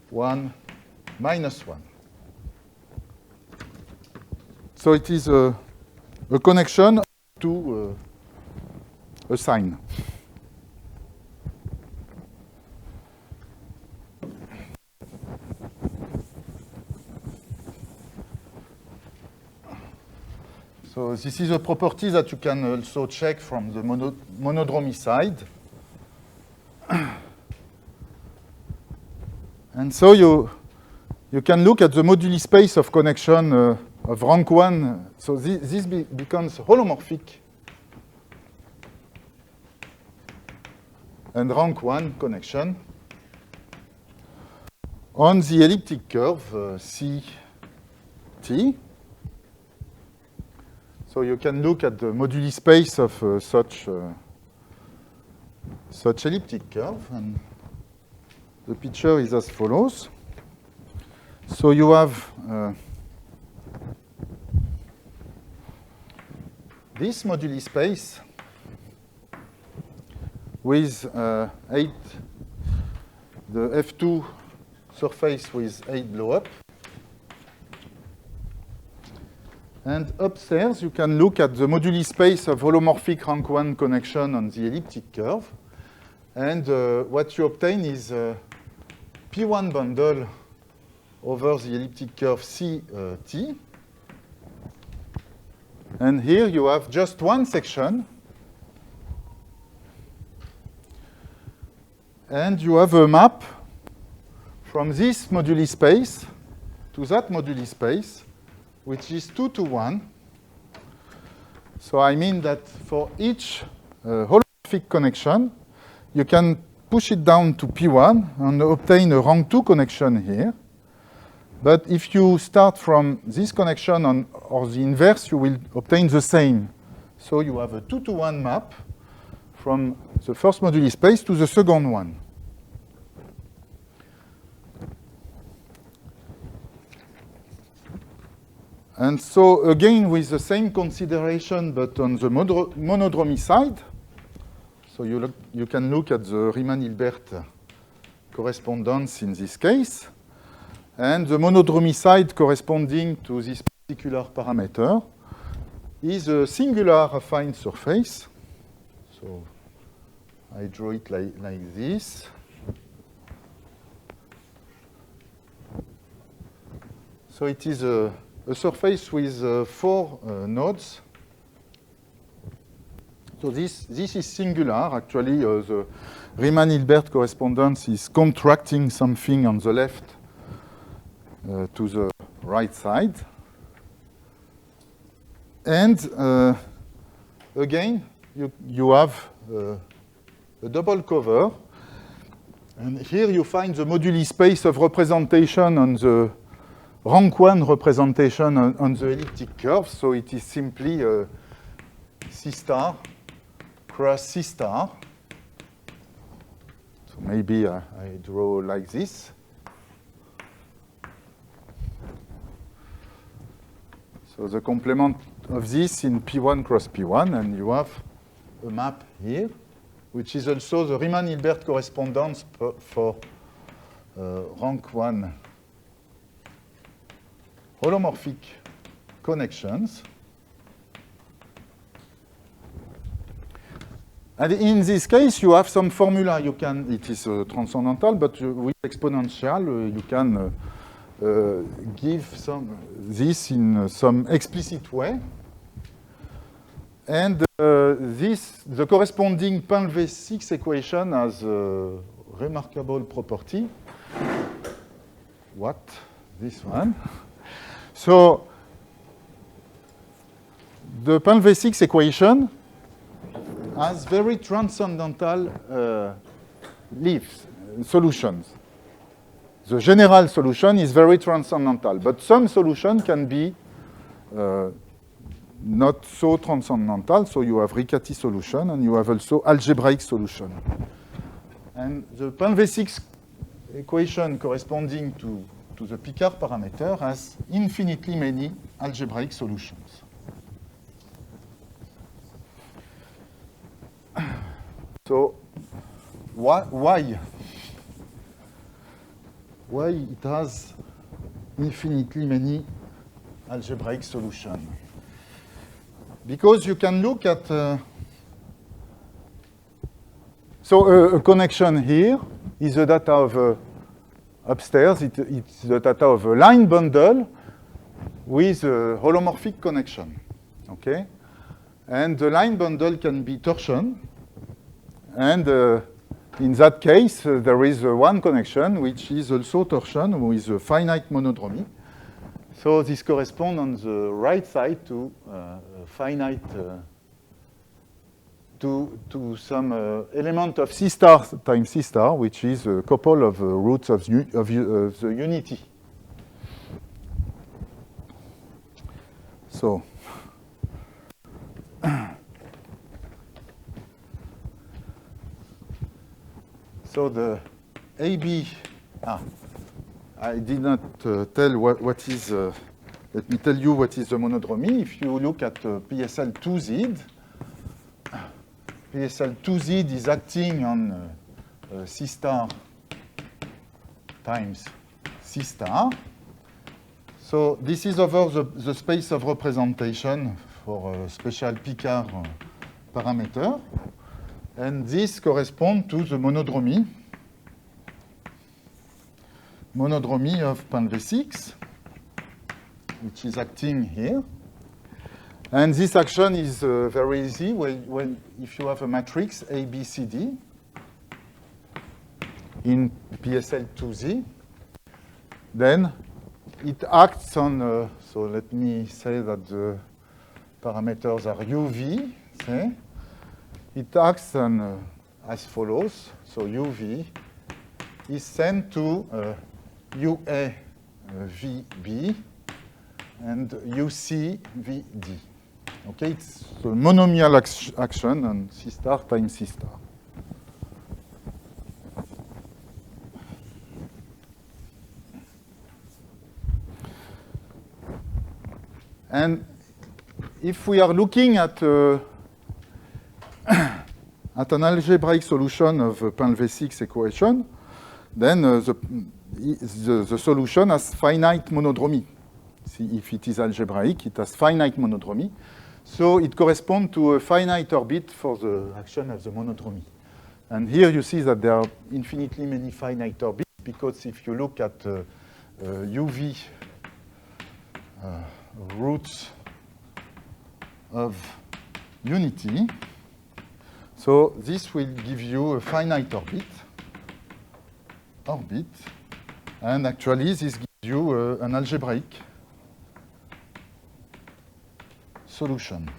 1 minus 1. So it is a connection to a sign. So this is a property that you can also check from the monodromy side. And so you can look at the moduli space of connection of rank 1. So this becomes holomorphic and rank 1 connection on the elliptic curve CT. So you can look at the moduli space of such elliptic curve, and the picture is as follows. So you have this moduli space with the F2 surface with 8 blow-up. And upstairs, you can look at the moduli space of holomorphic rank 1 connection on the elliptic curve. And what you obtain is a P1 bundle over the elliptic curve CT. And here you have just one section. And you have a map from this moduli space to that moduli space, which is 2 to 1. So I mean that for each holomorphic connection, you can push it down to P1 and obtain a rank 2 connection here. But if you start from this connection or the inverse, you will obtain the same. So you have a 2 to 1 map from the first moduli space to the second one. And so again, with the same consideration, but on the monodromy side, so you can look at the Riemann-Hilbert correspondence in this case, and the monodromy side corresponding to this particular parameter is a singular affine surface. So I draw it like this. So it is a surface with 4 nodes. So this is singular. Actually, the Riemann-Hilbert correspondence is contracting something on the left to the right side. And again, you have a double cover. And here you find the moduli space of representation on the rank 1 representation on the elliptic curve. So it is simply C star cross C star. So maybe I draw like this. So the complement of this in P1 cross P1, and you have a map here, which is also the Riemann-Hilbert correspondence for rank 1 holomorphic connections. And in this case, you have some formula. You can, it is transcendental, but with exponential, you can give this in some explicit way. And the corresponding Painlevé-6 equation has a remarkable property. What? This one. So the Painlevé-6 equation has very transcendental solutions. The general solution is very transcendental, but some solution can be not so transcendental, so you have Riccati solution, and you have also algebraic solution. And the Pan-V6 equation corresponding to the Picard parameter has infinitely many algebraic solutions. So why it has infinitely many algebraic solutions? Because you can look at a connection here is the data of upstairs. It's the data of a line bundle with a holomorphic connection. Okay, and the line bundle can be torsion, and in that case there is one connection which is also torsion with a finite monodromy. So this corresponds on the right side to finite to some element of C star times C star, which is a couple of roots of the unity. So the AB. I did not tell what is. Let me tell you what is the monodromy. If you look at PSL2Z, PSL2Z is acting on C star times C star. So this is over the space of representation for a special Picard parameter. And this corresponds to the monodromy of Pan-V6, which is acting here. And this action is very easy if you have a matrix A, B, C, D in PSL2Z, then it acts on, so let me say that the parameters are UV, say. It acts on as follows. So UV is sent to UA VB and UC VD. Okay, it's a monomial action on C star times C star. And if we are looking at an algebraic solution of a Pan-V6 equation, then the solution has finite monodromy. See, if it is algebraic, it has finite monodromy. So it corresponds to a finite orbit for the action of the monodromy. And here you see that there are infinitely many finite orbits, because if you look at UV roots of unity, so this will give you a finite orbit, and actually this gives you an algebraic solution.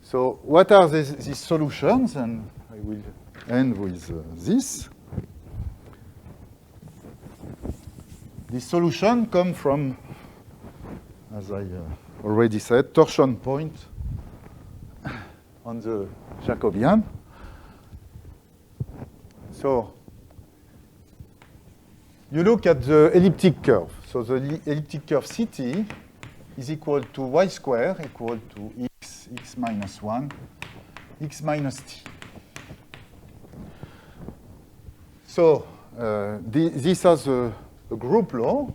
So what are these solutions? And I will end with this. These solutions come from, as I already said, torsion point on the Jacobian. So you look at the elliptic curve. So the elliptic curve CT is equal to y square equal to x minus 1, x minus t. So this has a group law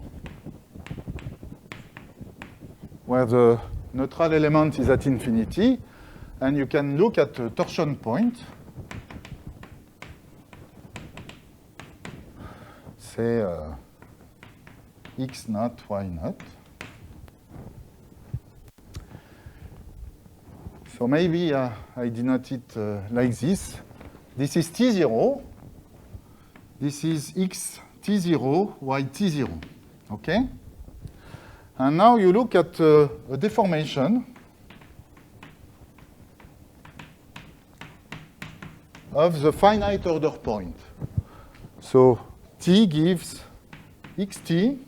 where the neutral element is at infinity, and you can look at a torsion point, say x naught, y naught. So maybe I denote it like this. This is T0. This is x T0, y T0. Okay? And now you look at a deformation of the finite order point. So T gives xt,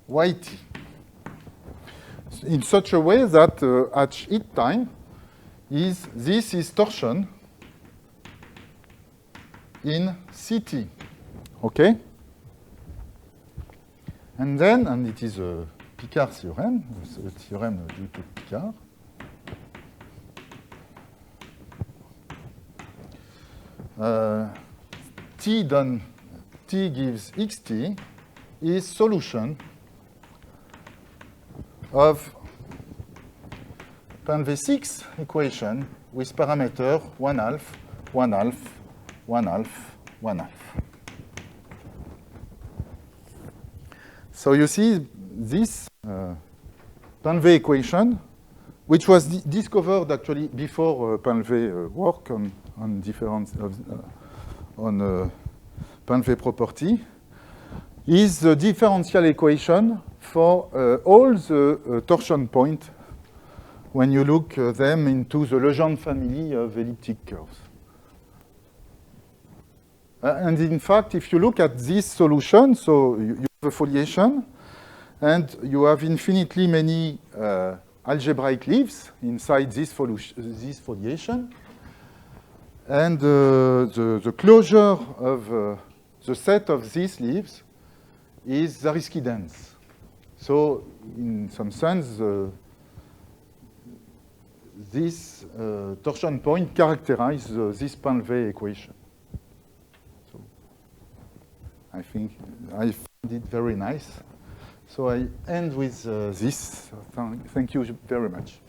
yt. in such a way that at heat time, this is torsion in CT. Okay? And then, and it is a Picard theorem, the theorem due to Picard. T gives xt is solution of Painvet-6 equation with parameter 1/2, 1/2, 1/2, 1/2. So you see this Painvet equation, which was discovered actually before Painvet work on difference on Painvet property, is the differential equation for all the torsion points when you look them into the Legendre family of elliptic curves. And in fact, if you look at this solution, so you have a foliation, and you have infinitely many algebraic leaves inside this foliation, and the closure of the set of these leaves is Zariski dense. So in some sense, this torsion point characterizes this Painvet equation. So I think I found it very nice. So I end with this. Thank you very much.